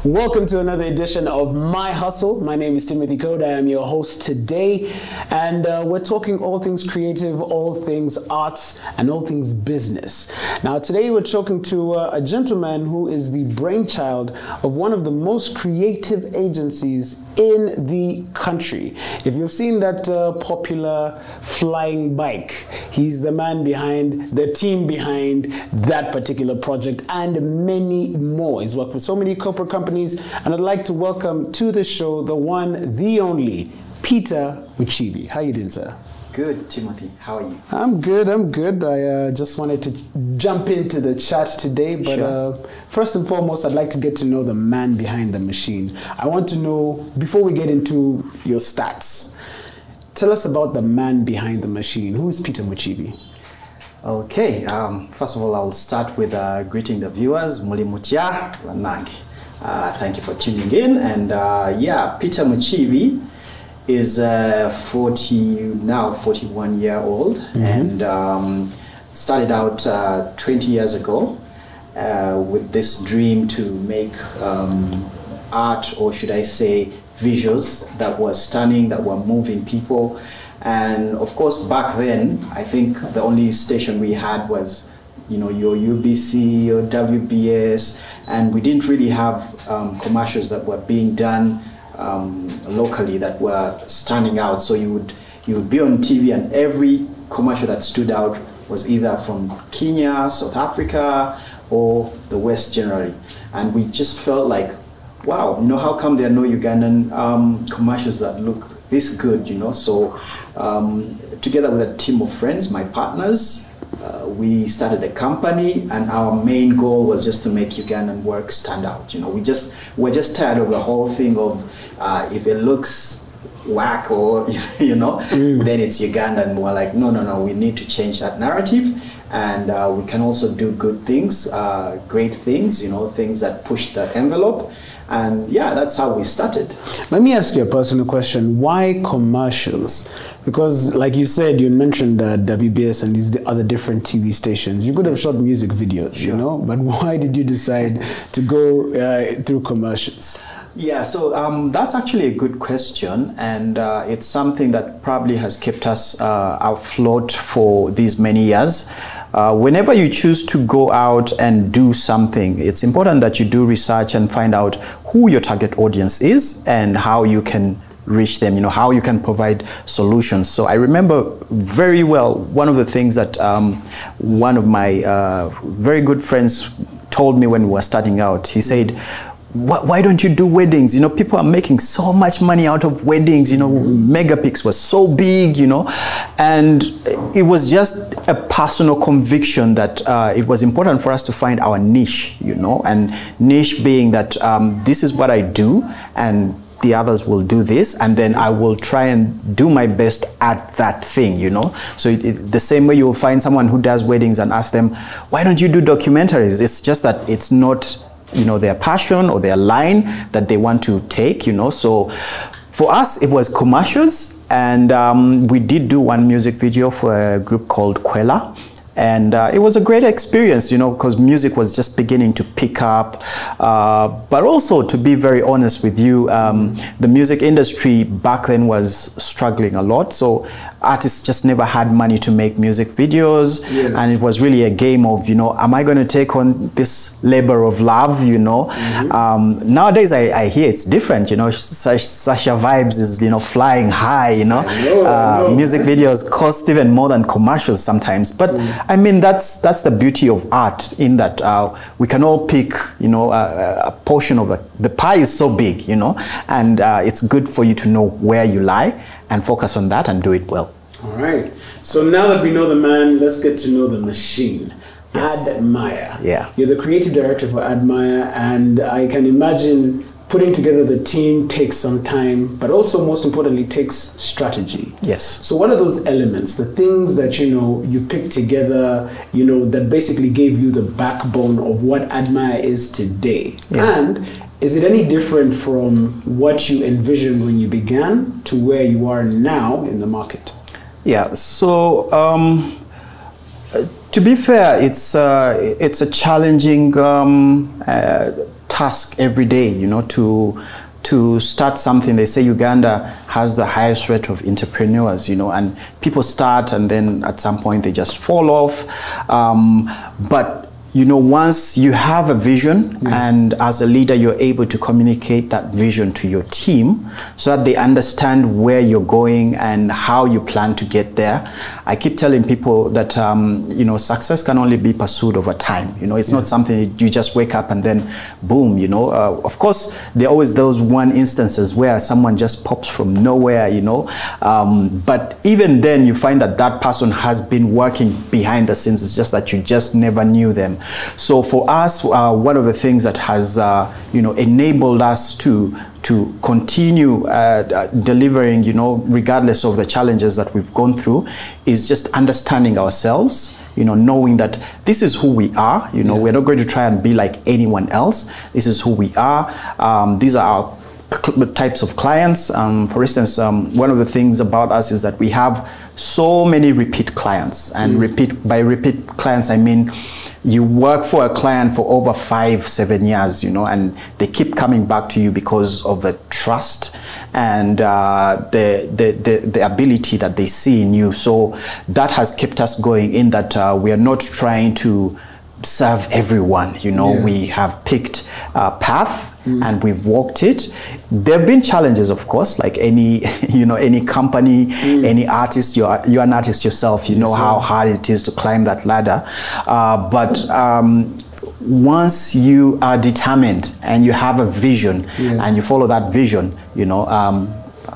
Welcome to another edition of My Hustle. My name is Timothy Code. I am your host today, and we're talking all things creative, all things arts, and all things business. Now, today we're talking to a gentleman who is the brainchild of one of the most creative agencies in the country. If you've seen that popular flying bike, he's the man behind, the team behind that particular project and many more. He's worked with so many corporate companies, and I'd like to welcome to the show the one, the only, Peter Mukiibi. How are you doing, sir? Good, Timothy. How are you? I'm good. I just wanted to jump into the chat today, but sure. First and foremost, I'd like to get to know the man behind the machine. I want to know, before we get into your stats, tell us about the man behind the machine. Who is Peter Mukiibi? Okay, first of all, I'll start with greeting the viewers. Muli mutia lanangi. Thank you for tuning in. And yeah, Peter Mukiibi is 41-year-old, and started out 20 years ago with this dream to make art, or should I say visuals, that were stunning, that were moving people. And of course, back then, I think the only station we had was, you know, your UBC or WBS, and we didn't really have commercials that were being done locally that were standing out. So you would be on TV, and every commercial that stood out was either from Kenya, South Africa, or the West generally. And we just felt like, wow, you know, how come there are no Ugandan commercials that look this good, you know? So together with a team of friends, my partners, we started a company, and our main goal was just to make Ugandan work stand out. You know, we're just tired of the whole thing of if it looks whack or you know, then it's Ugandan. We're like, no, we need to change that narrative, and we can also do good things, great things, you know, things that push the envelope. And yeah, that's how we started. Let me ask you a personal question. Why commercials? Because like you said, you mentioned WBS and these other different TV stations. You could have shot music videos, sure, you know, but why did you decide to go through commercials? Yeah, so that's actually a good question, and it's something that probably has kept us afloat for these many years. Whenever you choose to go out and do something, it's important that you do research and find out who your target audience is and how you can reach them, you know, how you can provide solutions. So I remember very well one of the things that one of my very good friends told me when we were starting out. He said, why don't you do weddings? You know, people are making so much money out of weddings, you know, Megapix was so big, you know, and it was just a personal conviction that it was important for us to find our niche, you know, and niche being that this is what I do, and the others will do this, and then I will try and do my best at that thing, you know. So the same way you will find someone who does weddings and ask them, why don't you do documentaries? It's just that it's not, you know, their passion or their line that they want to take, you know. So for us, it was commercials, and we did do one music video for a group called Kwela. And it was a great experience, you know, because music was just beginning to pick up. But also, to be very honest with you, the music industry back then was struggling a lot. So artists just never had money to make music videos. Yeah. And it was really a game of, you know, am I going to take on this labor of love, you know? Nowadays, I hear it's different, you know. Sasha Vibes is, you know, flying high, you know. I know. Music videos cost even more than commercials sometimes. But I mean, that's the beauty of art, in that we can all pick, you know, a portion of it. The pie is so big, you know, and it's good for you to know where you lie and focus on that and do it well. All right. So now that we know the man, let's get to know the machine. Yes. Addmaya. Yeah. You're the creative director for Addmaya, and I can imagine putting together the team takes some time, but also most importantly takes strategy. Yes. So what are those elements, the things that, you know, you picked together, you know, that basically gave you the backbone of what Addmaya is today? Yeah. And is it any different from what you envisioned when you began to where you are now in the market? Yeah, so to be fair, it's a challenging task every day, you know, to start something. They say Uganda has the highest rate of entrepreneurs, you know, and people start and then at some point they just fall off. But you know, once you have a vision and as a leader, you're able to communicate that vision to your team so that they understand where you're going and how you plan to get there. I keep telling people that, you know, success can only be pursued over time. You know, it's not something you just wake up and then boom, you know. Of course, there are always those one instances where someone just pops from nowhere, you know. But even then, you find that that person has been working behind the scenes. It's just that you just never knew them. So for us, one of the things that has, you know, enabled us to continue delivering, you know, regardless of the challenges that we've gone through, is just understanding ourselves, you know, knowing that this is who we are, you know, we're not going to try and be like anyone else. This is who we are. These are our types of clients. For instance, one of the things about us is that we have so many repeat clients, and by repeat clients, I mean, you work for a client for over 5-7 years, you know, and they keep coming back to you because of the trust and the ability that they see in you. So that has kept us going, in that we are not trying to serve everyone, you know. We have picked a path and we've walked it. There have been challenges, of course, like any, you know, any company, any artist. You're an artist yourself, you know how hard it is to climb that ladder. But once you are determined and you have a vision and you follow that vision, you know,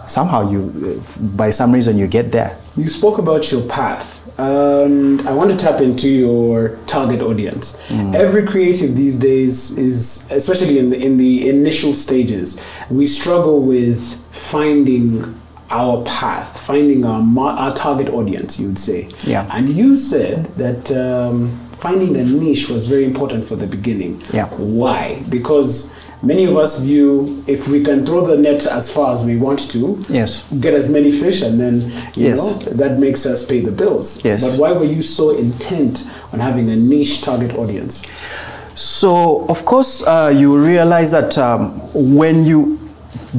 somehow you, by some reason, you get there. You spoke about your path. I want to tap into your target audience. Every creative these days is, especially in the initial stages, we struggle with finding our path, finding our target audience, you would say. And you said that finding a niche was very important for the beginning. Why? Because many of us view, if we can throw the net as far as we want to, get as many fish, and then you know, that makes us pay the bills. But why were you so intent on having a niche target audience? So of course, you realize that when you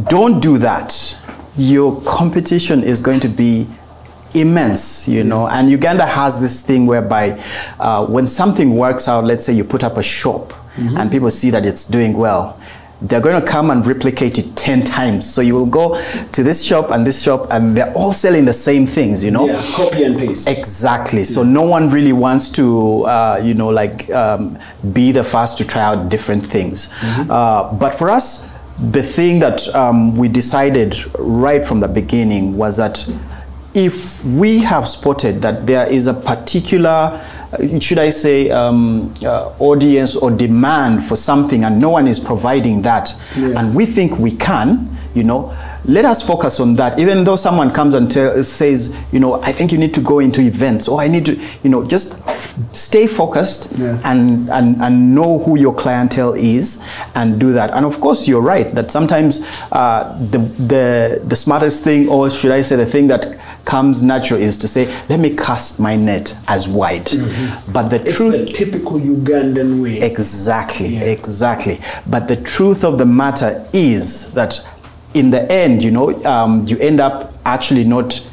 don't do that, your competition is going to be immense, you know. And Uganda has this thing whereby when something works out, let's say you put up a shop and people see that it's doing well, they're going to come and replicate it 10 times. So you will go to this shop, and they're all selling the same things, you know. Copy and paste. Exactly. So no one really wants to, you know, like be the first to try out different things. But for us, the thing that we decided right from the beginning was that if we have spotted that there is a particular, should I say, audience or demand for something, and no one is providing that, and we think we can, you know, let us focus on that. Even though someone comes and says, you know, I think you need to go into events, or I need to, you know, just stay focused and know who your clientele is and do that. And of course, you're right that sometimes the smartest thing, or should I say the thing that comes natural, is to say, let me cast my net as wide. But the truth, it's the typical Ugandan way. Exactly. But the truth of the matter is that in the end, you know, you end up actually not,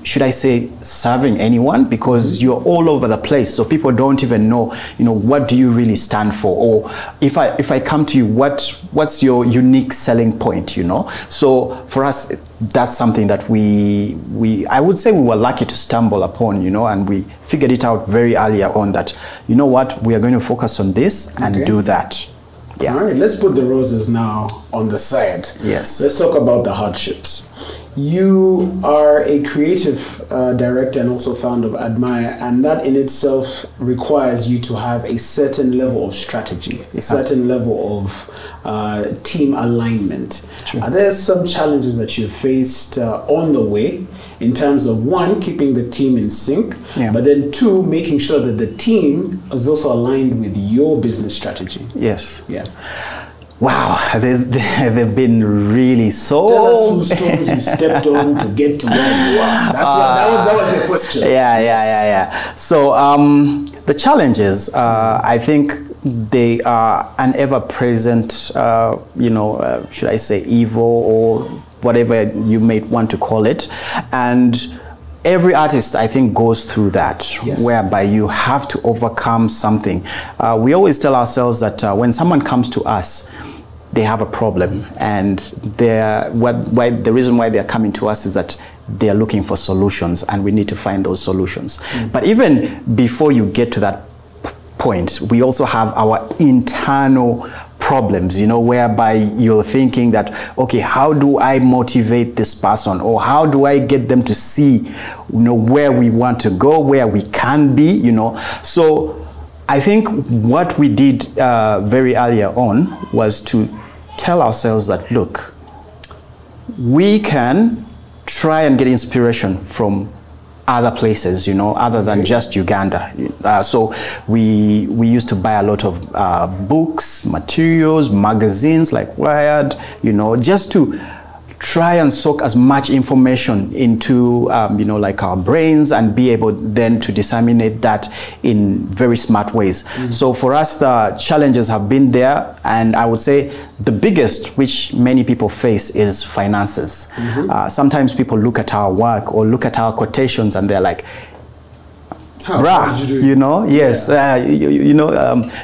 should I say, serving anyone, because you're all over the place. So people don't even know, you know, what do you really stand for? Or if I come to you, what's your unique selling point, you know? So for us, that's something that I would say we were lucky to stumble upon, you know, and we figured it out very earlier on that, you know what, we are going to focus on this and do that. All right, let's put the roses now on the side. Let's talk about the hardships. You are a creative director and also founder of Addmaya, and that in itself requires you to have a certain level of strategy, a certain level of team alignment. Are there some challenges that you faced on the way, in terms of, one, keeping the team in sync, but then two, making sure that the team is also aligned with your business strategy? Wow, they've been really so... Tell us whose stones you stepped on to get to where you are. That was the question. So the challenges, I think they are an ever-present, should I say evil or whatever you may want to call it. And every artist, I think, goes through that, yes, whereby you have to overcome something. We always tell ourselves that when someone comes to us, they have a problem, and the reason why they're coming to us is that they're looking for solutions, and we need to find those solutions. But even before you get to that point, we also have our internal problems, whereby you're thinking that, okay, how do I motivate this person, or how do I get them to see, where we want to go, where we can be, So I think what we did very earlier on was to tell ourselves that, look, we can try and get inspiration from other places, other than just Uganda. So we used to buy a lot of books, materials, magazines like Wired, just to try and soak as much information into, like our brains, and be able then to disseminate that in very smart ways. So for us, the challenges have been there, and I would say the biggest, which many people face, is finances. Sometimes people look at our work or look at our quotations and they're like, yes,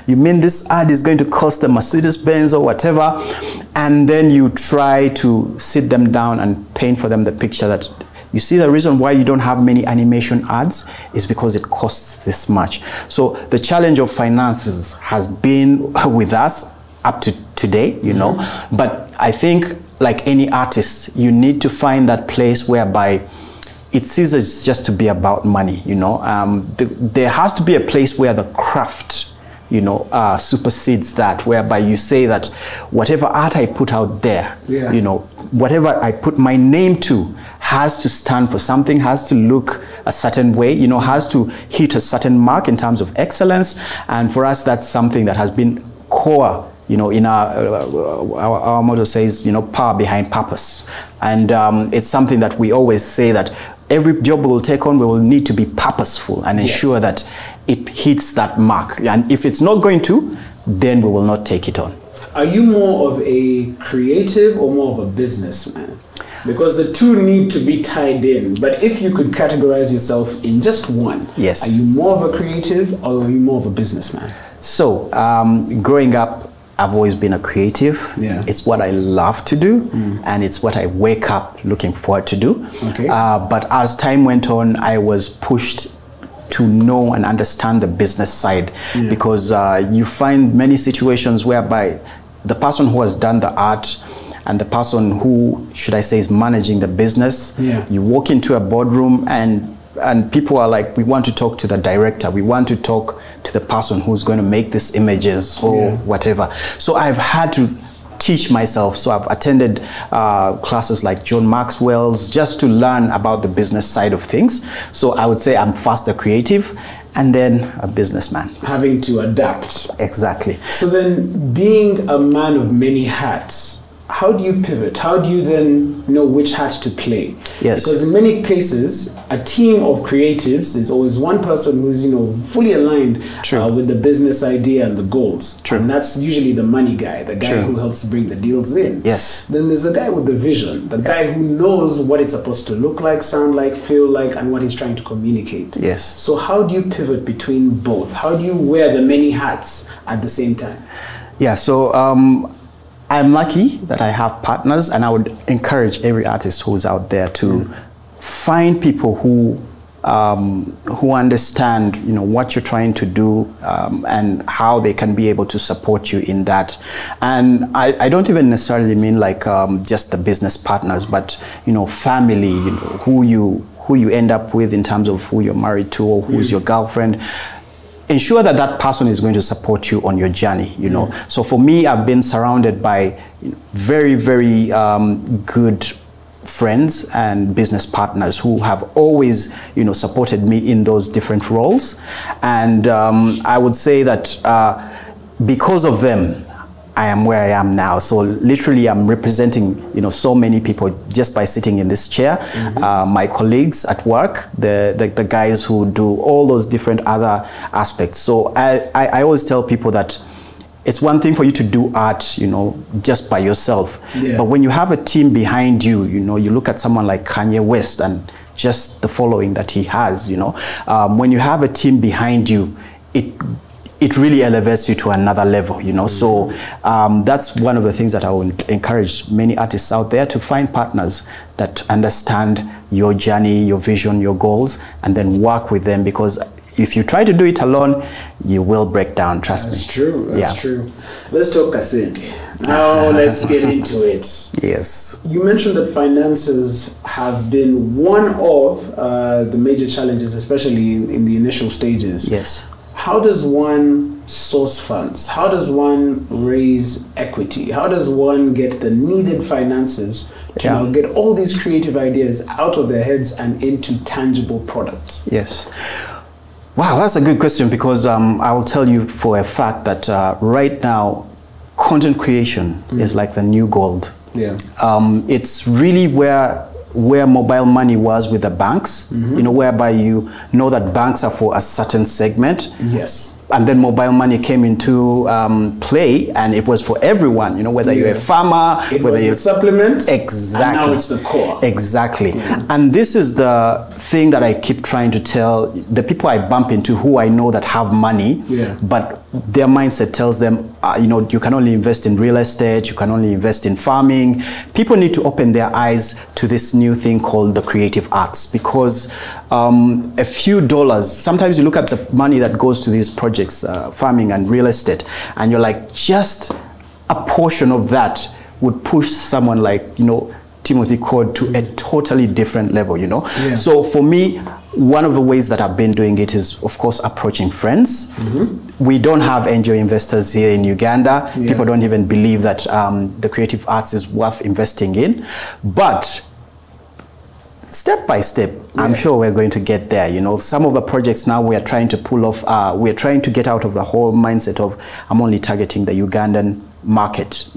you mean this ad is going to cost a Mercedes-Benz or whatever, and then you try to sit them down and paint for them the picture that, you see, the reason why you don't have many animation ads is because it costs this much. So the challenge of finances has been with us up to today, but I think, like any artist, you need to find that place whereby it ceases just to be about money, there has to be a place where the craft, supersedes that, whereby you say that whatever art I put out there, whatever I put my name to has to stand for something, has to look a certain way, has to hit a certain mark in terms of excellence. And for us, that's something that has been core, in our motto says, power behind purpose. And it's something that we always say that every job we will take on, we will need to be purposeful and ensure that it hits that mark. And if it's not going to, then we will not take it on. Are you more of a creative or more of a businessman? Because the two need to be tied in. But if you could categorize yourself in just one, yes, are you more of a creative or are you more of a businessman? So, growing up, I've always been a creative. It's what I love to do, and it's what I wake up looking forward to do. But as time went on, I was pushed to know and understand the business side, because you find many situations whereby the person who has done the art and the person who, should I say, is managing the business, you walk into a boardroom and people are like, we want to talk to the director, we want to talk to the person who's going to make these images or whatever. So I've had to teach myself. So I've attended classes like John Maxwell's just to learn about the business side of things. So I would say I'm first a creative and then a businessman. Having to adapt. Exactly. So then, being a man of many hats, how do you pivot? How do you then know which hat to play? Yes. Because in many cases, a team of creatives is always one person who's, fully aligned with the business idea and the goals. And that's usually the money guy, the guy who helps bring the deals in. Yes. Then there's the guy with the vision, the guy who knows what it's supposed to look like, sound like, feel like, and what he's trying to communicate. Yes. So how do you pivot between both? How do you wear the many hats at the same time? Yeah, so I'm lucky that I have partners, and I would encourage every artist who's out there to find people who understand, what you're trying to do, and how they can be able to support you in that. And I don't even necessarily mean like just the business partners, but family, who you end up with in terms of who you're married to or who's your girlfriend. Ensure that that person is going to support you on your journey, So for me, I've been surrounded by very, very good friends and business partners who have always, supported me in those different roles. And I would say that because of them, I am where I am now. So literally I'm representing, so many people just by sitting in this chair. My colleagues at work, the guys who do all those different other aspects. So I always tell people that it's one thing for you to do art, you know, just by yourself. Yeah. But when you have a team behind you, you know, you look at someone like Kanye West and just the following that he has, you know, when you have a team behind you, it really elevates you to another level, you know. So that's one of the things that I would encourage many artists out there to find partners that understand your journey, your vision, your goals, and then work with them, because if you try to do it alone, you will break down, trust me. That's true, that's true. Let's talk Kasindi. Now let's get into it. Yes. You mentioned that finances have been one of the major challenges, especially in the initial stages. Yes. How does one source funds? How does one raise equity? How does one get the needed finances to now get all these creative ideas out of their heads and into tangible products? Yes. Wow, that's a good question, because I will tell you for a fact that right now, content creation is like the new gold. Yeah. It's really where mobile money was with the banks, you know, whereby you know that banks are for a certain segment. Yes. And then mobile money came into play, and it was for everyone, you know, whether you're a farmer, whether you're a supplement. Exactly. And now it's the core. Exactly. And this is the thing that I keep trying to tell the people I bump into who I know that have money, but their mindset tells them, you know, you can only invest in real estate, you can only invest in farming. People need to open their eyes to this new thing called the creative arts, because a few dollars, sometimes you look at the money that goes to these projects, farming and real estate, and you're like, just a portion of that would push someone like, you know, Timothy Code to a totally different level, you know. So for me, one of the ways that I've been doing it is, of course, approaching friends. We don't have angel investors here in Uganda. People don't even believe that the creative arts is worth investing in. But step by step, I'm sure we're going to get there. You know, some of the projects now we are trying to pull off, we're trying to get out of the whole mindset of I'm only targeting the Ugandan market.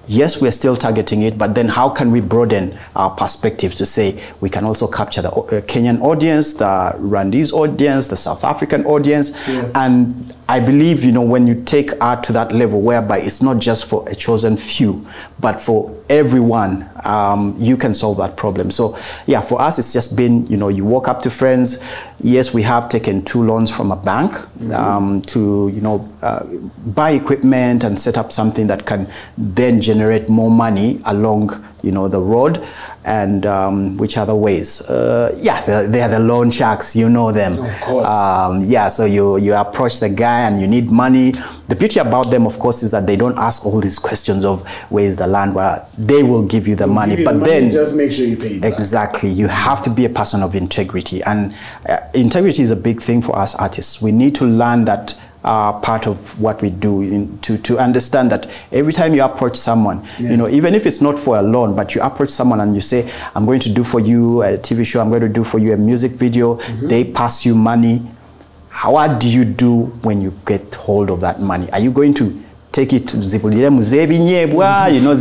Yes, we're still targeting it, but then how can we broaden our perspectives to say we can also capture the Kenyan audience, the Rwandese audience, the South African audience, and I believe, you know, when you take art to that level whereby it's not just for a chosen few, but for everyone, you can solve that problem. So yeah, for us, it's just been, you know, you walk up to friends. Yes, we have taken 2 loans from a bank to, you know, buy equipment and set up something that can then generate more money along, you know, the road. And which other ways? Yeah, they are the loan sharks, you know them. Of course. Yeah, so you approach the guy and you need money. The beauty about them, of course, is that they don't ask all these questions of where is the land. Well, they will give you the money, but then just make sure you pay it back. Exactly. You have to be a person of integrity, and integrity is a big thing for us artists. We need to learn that part of what we do to understand that every time you approach someone, you know, even if it's not for a loan, but you approach someone and you say, I'm going to do for you a TV show, I'm going to do for you a music video, they pass you money. What do you do when you get hold of that money? Are you going to take it to you know,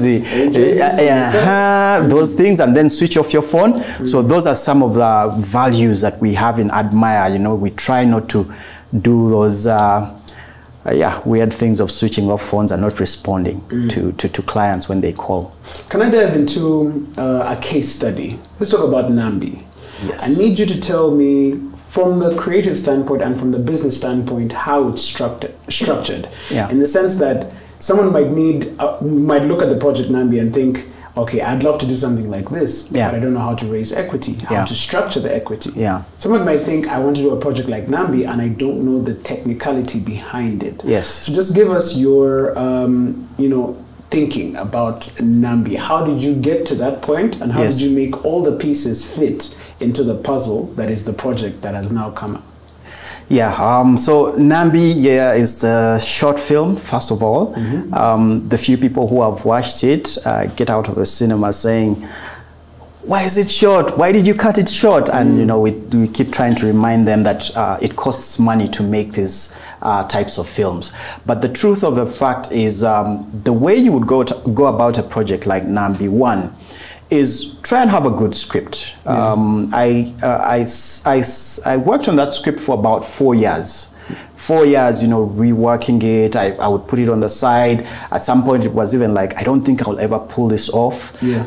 those things, and then switch off your phone? So those are some of the values that we have in Addmaya. You know, we try not to do those weird things of switching off phones and not responding to clients when they call. Can I dive into a case study? Let's talk about Nambi. Yes. I need you to tell me, from the creative standpoint and from the business standpoint, how it's structured. In the sense that someone might look at the project Nambi and think, okay, I'd love to do something like this, but I don't know how to raise equity, how to structure the equity. Someone might think, I want to do a project like Nambi, and I don't know the technicality behind it. So just give us your, you know, thinking about Nambi. How did you get to that point, and how did you make all the pieces fit into the puzzle that is the project that has now come out? So Nambi is the short film, first of all. The few people who have watched it get out of the cinema saying, why is it short? Why did you cut it short? And you know, we keep trying to remind them that it costs money to make these types of films. But the truth of the fact is, the way you would go about a project like Nambi, one, is try and have a good script. I worked on that script for about 4 years. 4 years, reworking it. I would put it on the side. At some point, it was even like, I don't think I'll ever pull this off. Yeah.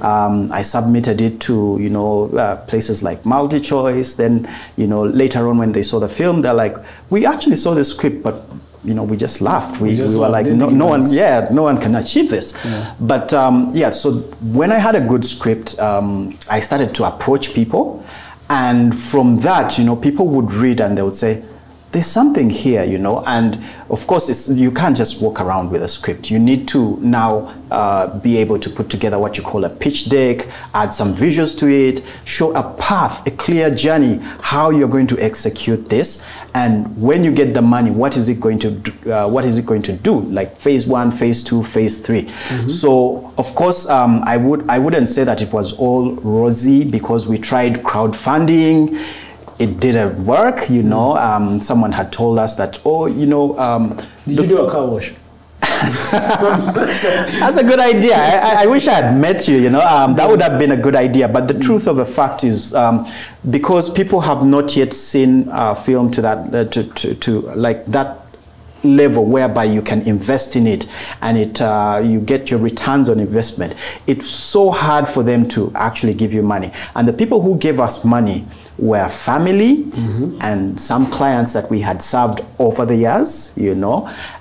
I submitted it to, places like MultiChoice. Then, later on when they saw the film, they're like, we actually saw the script, but we just laughed. We were like, no one can achieve this. Yeah. But so when I had a good script, I started to approach people. And from that, people would read and they would say, there's something here, and of course you can't just walk around with a script. You need to now be able to put together what you call a pitch deck, add some visuals to it, show a path, a clear journey, how you're going to execute this. And when you get the money, what is it going to do? Like phase 1, phase 2, phase 3. Mm-hmm. So of course, I wouldn't say that it was all rosy, because we tried crowdfunding. It didn't work, someone had told us that, did you do a car wash? That's a good idea. I wish I had met you, that would have been a good idea. But the truth of the fact is, because people have not yet seen film to that, to like that level whereby you can invest in it and you get your returns on investment, it's so hard for them to actually give you money. And the people who gave us money were family, mm-hmm. and some clients that we had served over the years,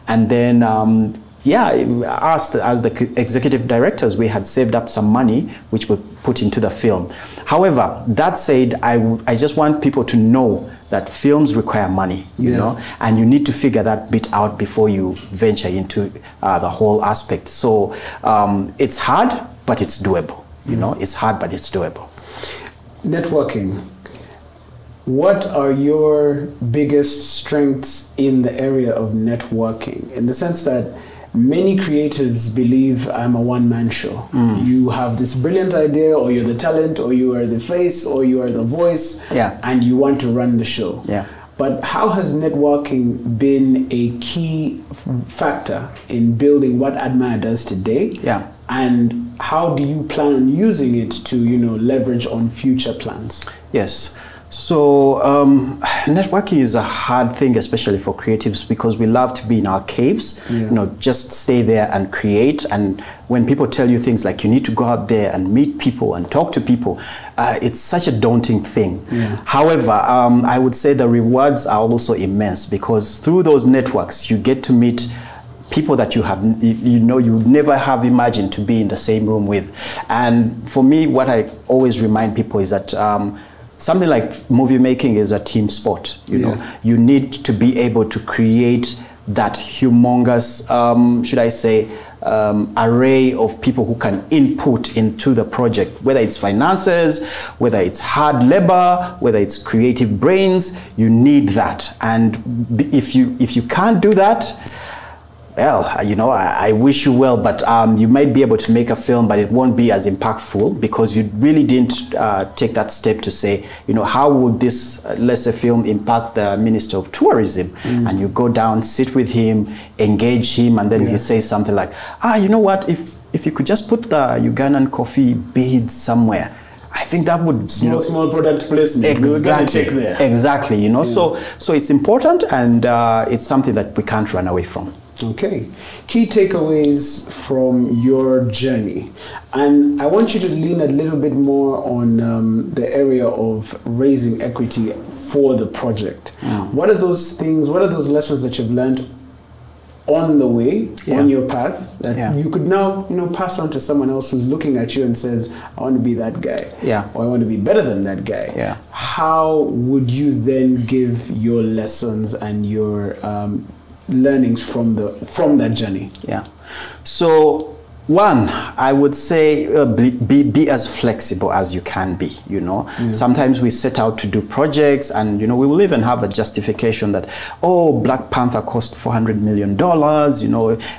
and then us as the executive directors, we had saved up some money which we put into the film. However, that said, I just want people to know that films require money, you know, and you need to figure that bit out before you venture into the whole aspect. So it's hard, but it's doable. It's hard, but it's doable. Networking. What are your biggest strengths in the area of networking? In the sense that many creatives believe I'm a one-man show. You have this brilliant idea, or you're the talent, or you are the face, or you are the voice, and you want to run the show. But how has networking been a key factor in building what Addmaya does today? And how do you plan on using it to, leverage on future plans? Yes. So networking is a hard thing, especially for creatives, because we love to be in our caves, just stay there and create. And when people tell you things like you need to go out there and meet people and talk to people, it's such a daunting thing. However, I would say the rewards are also immense, because through those networks, you get to meet people that you have, you would never have imagined to be in the same room with. And for me, what I always remind people is that something like movie making is a team sport. You need to be able to create that humongous, should I say, array of people who can input into the project, whether it's finances, whether it's hard labor, whether it's creative brains. You need that. And if you can't do that, well, I wish you well, but you might be able to make a film, but it won't be as impactful, because you really didn't take that step to say, how would this, let's say, film impact the Minister of Tourism? And you go down, sit with him, engage him, and then he says something like, you know what, if you could just put the Ugandan coffee beads somewhere, I think that would small product placement. Exactly. Exactly. So it's important, and it's something that we can't run away from. Okay. Key takeaways from your journey. And I want you to lean a little bit more on the area of raising equity for the project. What are those things, what are those lessons that you've learned on the way, on your path, that you could now, pass on to someone else who's looking at you and says, I want to be that guy, or I want to be better than that guy. How would you then give your lessons and your learnings from that journey? So one, I would say be as flexible as you can be. Sometimes we set out to do projects, and we will even have a justification that, Black Panther cost $400 million,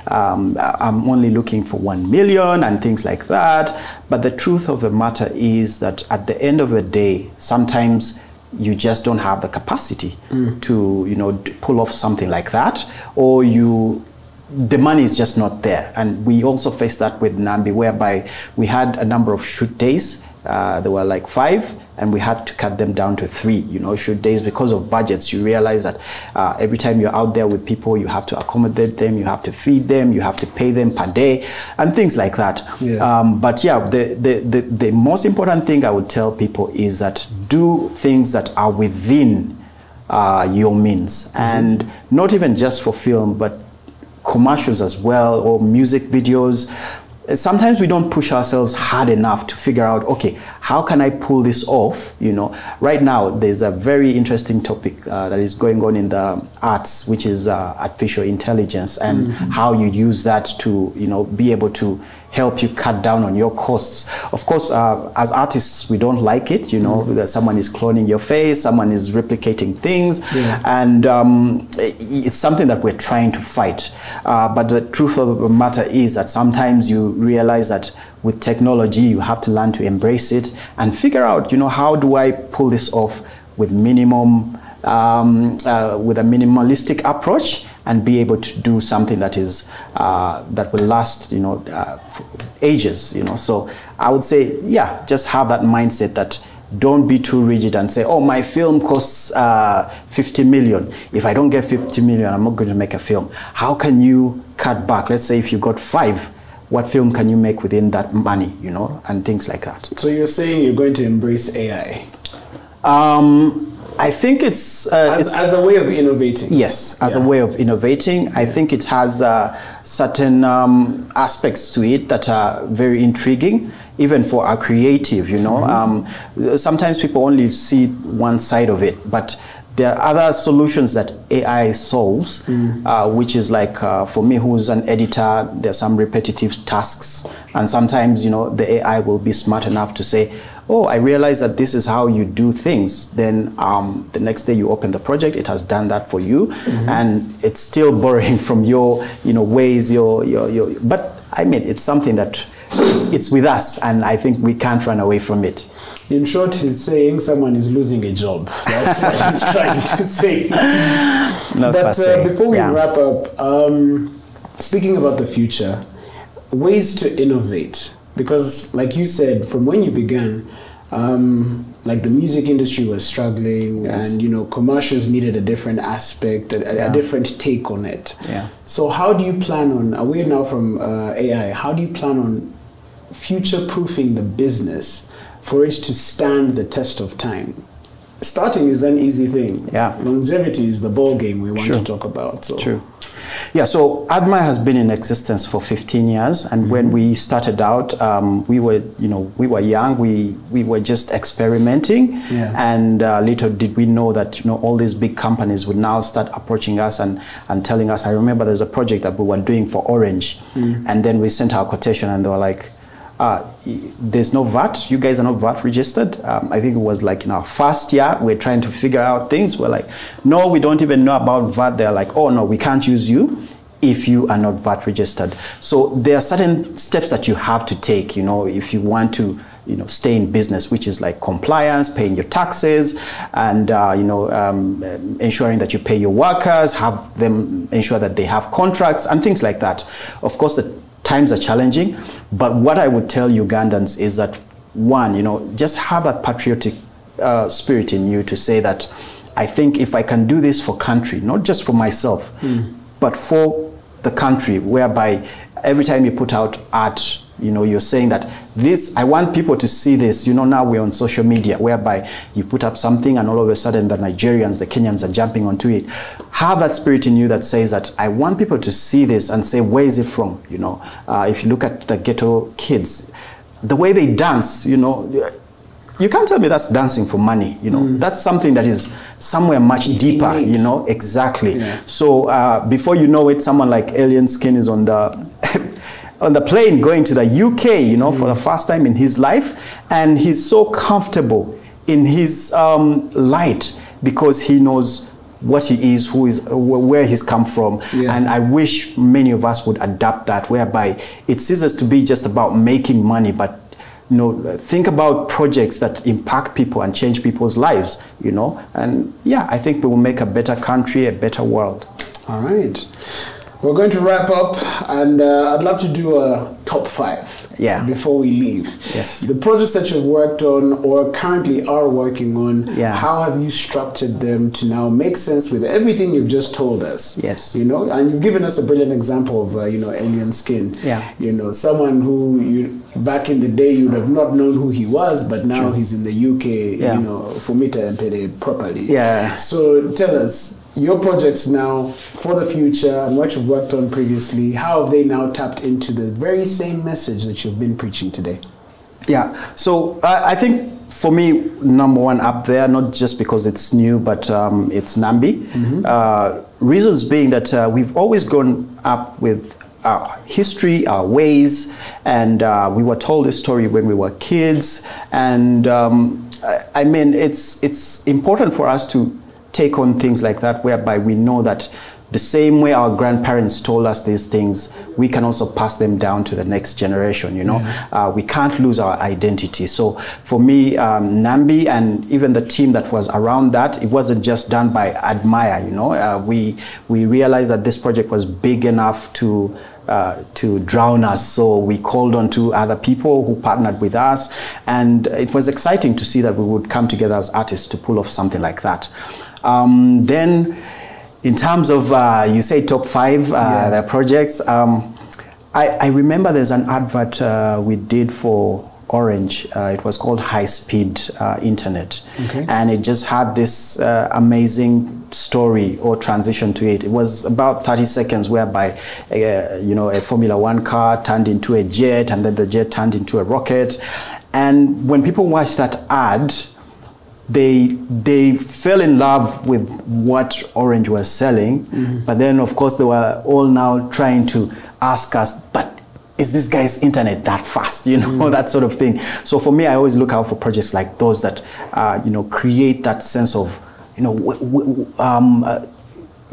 I'm only looking for 1 million and things like that. But the truth of the matter is that at the end of the day, sometimes you just don't have the capacity to pull off something like that, or the money is just not there. And we also faced that with Nambi, whereby we had a number of shoot days. There were like 5, and we had to cut them down to 3, you know, shoot days because of budgets. You realize that every time you're out there with people, you have to accommodate them, you have to feed them, you have to pay them per day, and things like that. But yeah, the most important thing I would tell people is that do things that are within your means, and not even just for film, but commercials as well, or music videos. Sometimes we don't push ourselves hard enough to figure out, okay, how can I pull this off? You know, right now there's a very interesting topic that is going on in the arts, which is artificial intelligence, and how you use that to, you know, be able to help you cut down on your costs. Of course, as artists, we don't like it, you know, that someone is cloning your face, someone is replicating things, and it's something that we're trying to fight. But the truth of the matter is that sometimes you realize that with technology, you have to learn to embrace it and figure out, you know, how do I pull this off with minimum, with a minimalistic approach, and be able to do something that is that will last, you know, for ages, you know. So I would say, yeah, just have that mindset that don't be too rigid and say, oh, my film costs 50 million. If I don't get 50 million, I'm not going to make a film. How can you cut back? Let's say if you got 5, what film can you make within that money, you know, and things like that. So you're saying you're going to embrace AI? I think it's as a way of innovating. Yes, as a way of innovating. I think it has certain aspects to it that are very intriguing, even for a creative, you know. Sometimes people only see one side of it, but there are other solutions that AI solves, which is like, for me, who's an editor, there's some repetitive tasks, and sometimes, you know, the AI will be smart enough to say, oh, I realize that this is how you do things. Then the next day you open the project, it has done that for you, and it's still borrowing from your, you know, ways, but I mean, it's something that it's with us, and I think we can't run away from it. In short, he's saying someone is losing a job. That's what he's trying to say. But before we wrap up, speaking about the future, ways to innovate. Because, like you said, from when you began, like the music industry was struggling, and, you know, commercials needed a different aspect, a different take on it. So how do you plan on, away now from AI, how do you plan on future-proofing the business for it to stand the test of time? Starting is an easy thing. Longevity is the ball game we want to talk about. So. Yeah, so Addmaya has been in existence for 15 years, and when we started out, we were young, we were just experimenting, and little did we know that, you know, all these big companies would now start approaching us and telling us. I remember there's a project that we were doing for Orange, and then we sent our quotation, and they were like, there's no VAT, you guys are not VAT registered. I think it was like in our first year, we're trying to figure out things. We're like, no, we don't even know about VAT. They're like, oh no, we can't use you if you are not VAT registered. So there are certain steps that you have to take, you know, if you want to, you know, stay in business, which is like compliance, paying your taxes, and ensuring that you pay your workers, have them ensure that they have contracts and things like that. Of course, the times are challenging, but what I would tell Ugandans is that, one, you know, just have a patriotic spirit in you to say that I think if I can do this for country, not just for myself, but for the country, whereby every time you put out art, you know, you're saying that this, I want people to see this. You know, now we're on social media, whereby you put up something and all of a sudden the Nigerians, the Kenyans are jumping onto it. Have that spirit in you that says that I want people to see this and say, where is it from? You know, if you look at the ghetto kids, the way they dance, you know, you can't tell me that's dancing for money, you know. That's something that is somewhere much deeper, you know. Exactly. So before you know it, someone like Alien Skin is on the on the plane going to the UK, you know, for the first time in his life, and he's so comfortable in his light because he knows what he is, who is, where he's come from. And I wish many of us would adapt that, whereby it ceases to be just about making money, but, you know, think about projects that impact people and change people's lives, you know. And yeah, I think we will make a better country, a better world. All right. We're going to wrap up, and I'd love to do a top 5 before we leave. Yes. The projects that you've worked on or currently are working on, how have you structured them to now make sense with everything you've just told us? Yes. You know, and you've given us a brilliant example of, Alien Skin. Yeah. You know, someone who back in the day you would have not known who he was, but now he's in the UK, for Mita and Pede properly. Yeah. So tell us, your projects now for the future and what you've worked on previously, how have they now tapped into the very same message that you've been preaching today? Yeah, so I think for me, number one up there, not just because it's new, but it's Nambi. Reasons being that we've always grown up with our history, our ways, and we were told this story when we were kids. And I mean, it's important for us to take on things like that, whereby we know that the same way our grandparents told us these things, we can also pass them down to the next generation, we can't lose our identity. So for me, Nambi and even the team that was around that, it wasn't just done by Addmaya, we realized that this project was big enough to drown us, so we called on to other people who partnered with us, and it was exciting to see that we would come together as artists to pull off something like that. Then in terms of you say top 5 the projects, I remember there's an advert we did for Orange. It was called High Speed Internet, and it just had this amazing story or transition to it. It was about 30 seconds, whereby a Formula 1 car turned into a jet, and then the jet turned into a rocket. And when people watched that ad, they fell in love with what Orange was selling, but then of course they were all now trying to ask us, but is this guy's internet that fast? That sort of thing. So for me, I always look out for projects like those that create that sense of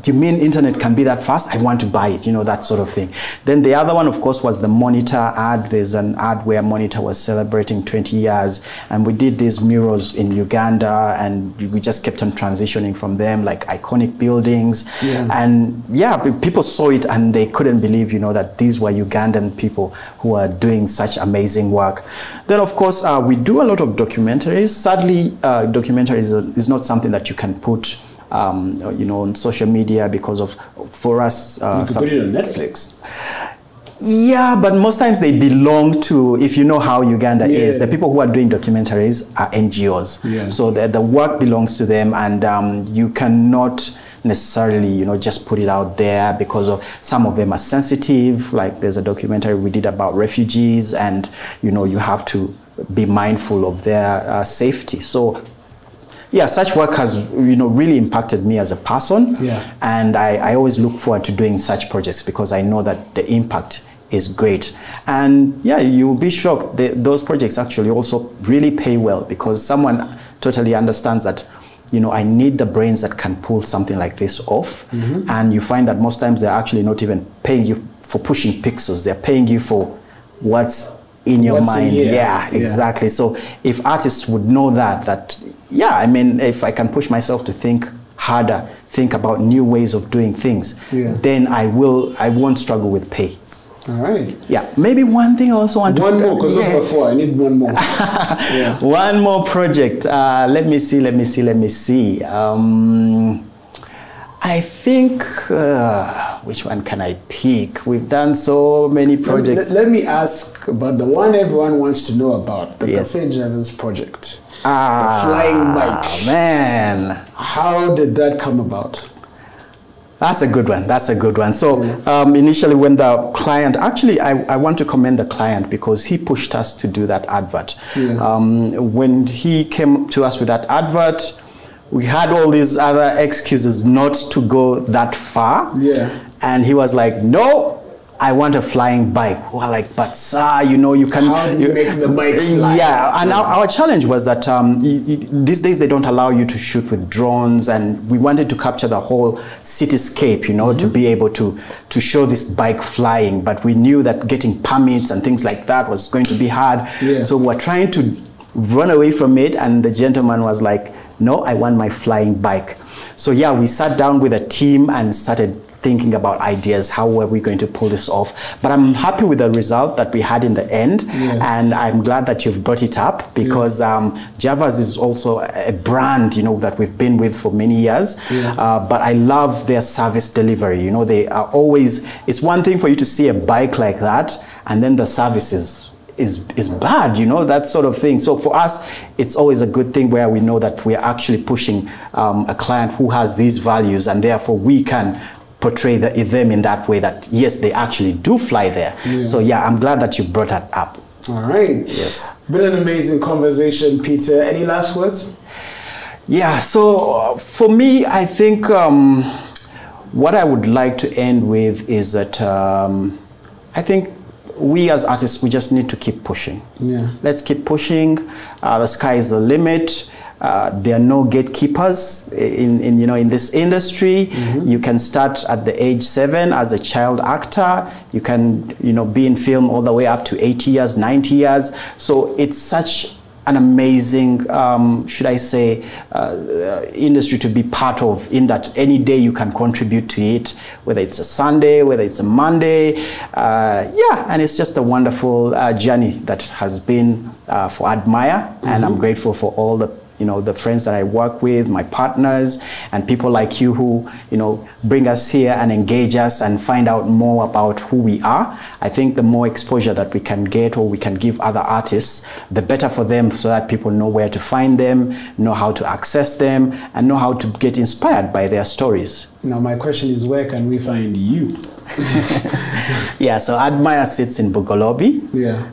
you mean internet can be that fast? I want to buy it, that sort of thing. Then the other one, of course, was the Monitor ad. There's an ad where Monitor was celebrating 20 years, and we did these murals in Uganda, and we just kept on transitioning from them, like iconic buildings. And people saw it and they couldn't believe, that these were Ugandan people who are doing such amazing work. Then, of course, we do a lot of documentaries. Sadly, documentaries is not something that you can put on social media because for us... you could put it on Netflix. Yeah, but most times they belong to, if you know how Uganda is, the people who are doing documentaries are NGOs. So the work belongs to them, and you cannot necessarily, just put it out there because of some of them are sensitive. Like there's a documentary we did about refugees, and, you have to be mindful of their safety. So yeah, such work has, really impacted me as a person. And I always look forward to doing such projects because I know that the impact is great. And yeah, you'll be shocked. Those projects actually also really pay well because someone totally understands that, I need the brains that can pull something like this off. And you find that most times they're actually not even paying you for pushing pixels. They're paying you for what's in your mind. Exactly. So if artists would know that if I can push myself to think harder, think about new ways of doing things, then I won't struggle with pay. All right. Yeah, maybe one thing I also want to... One more, because those were 4. I need one more. One more project. Let me see. I think, which one can I pick? We've done so many projects. Let me ask about the one everyone wants to know about, the Cafe Drivers project. The flying bike. Man. How did that come about? That's a good one. So initially when the client, actually I want to commend the client because he pushed us to do that advert. When he came to us with that advert, we had all these other excuses not to go that far. And he was like, no, I want a flying bike. We're like, but sir, you can... How do you make the bike fly? And our challenge was that these days they don't allow you to shoot with drones, and we wanted to capture the whole cityscape, to be able to show this bike flying. But we knew that getting permits and things like that was going to be hard. So we were trying to run away from it, and the gentleman was like, no, I want my flying bike. So yeah, we sat down with a team and started thinking about ideas. How were we going to pull this off? But I'm happy with the result that we had in the end. And I'm glad that you've brought it up, because Javas is also a brand, you know, that we've been with for many years. But I love their service delivery. You know, they are always, it's one thing for you to see a bike like that, and then the service is bad, you know, that sort of thing. So for us, it's always a good thing where we know that we're actually pushing a client who has these values, and therefore we can portray them in that way that, yes, they actually do fly there. So yeah, I'm glad that you brought that up. All right. Yes. Been an amazing conversation, Peter. Any last words? Yeah, so for me, I think what I would like to end with is that I think we as artists, we just need to keep pushing. Let's keep pushing. The sky is the limit. There are no gatekeepers in this industry. You can start at the age 7 as a child actor. You can be in film all the way up to 80 years, 90 years. So it's such an amazing, should I say, industry to be part of, in that any day you can contribute to it, whether it's a Sunday, whether it's a Monday. Yeah, and it's just a wonderful journey that has been for Addmaya, and I'm grateful for all the friends that I work with, my partners, and people like you who, bring us here and engage us and find out more about who we are. I think the more exposure that we can get, or we can give other artists, the better for them, so that people know where to find them, know how to access them, and know how to get inspired by their stories. Now my question is, where can we find you? Yeah, so Addmaya sits in Bugolobi.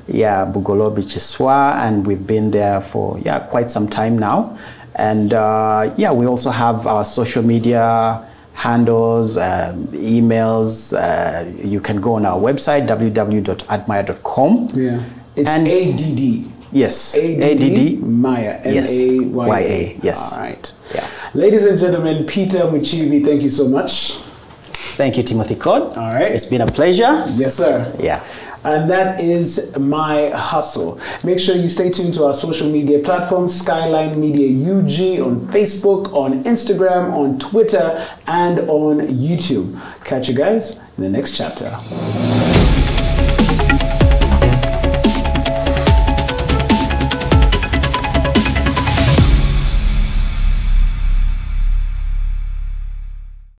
Yeah, Bugolobi, Chiswa, and we've been there for quite some time now. And yeah, we also have our social media handles, emails. You can go on our website, www.addmaya.com. Yeah, it's ADD. Yes, ADD Maya, M-A-Y-A. Yes. All right. Yeah. Ladies and gentlemen, Peter Mukiibi, thank you so much. Thank you, Timothy Cod. All right. It's been a pleasure. Yes, sir. Yeah. And that is My Hustle. Make sure you stay tuned to our social media platforms, Skyline Media UG, on Facebook, on Instagram, on Twitter, and on YouTube. Catch you guys in the next chapter.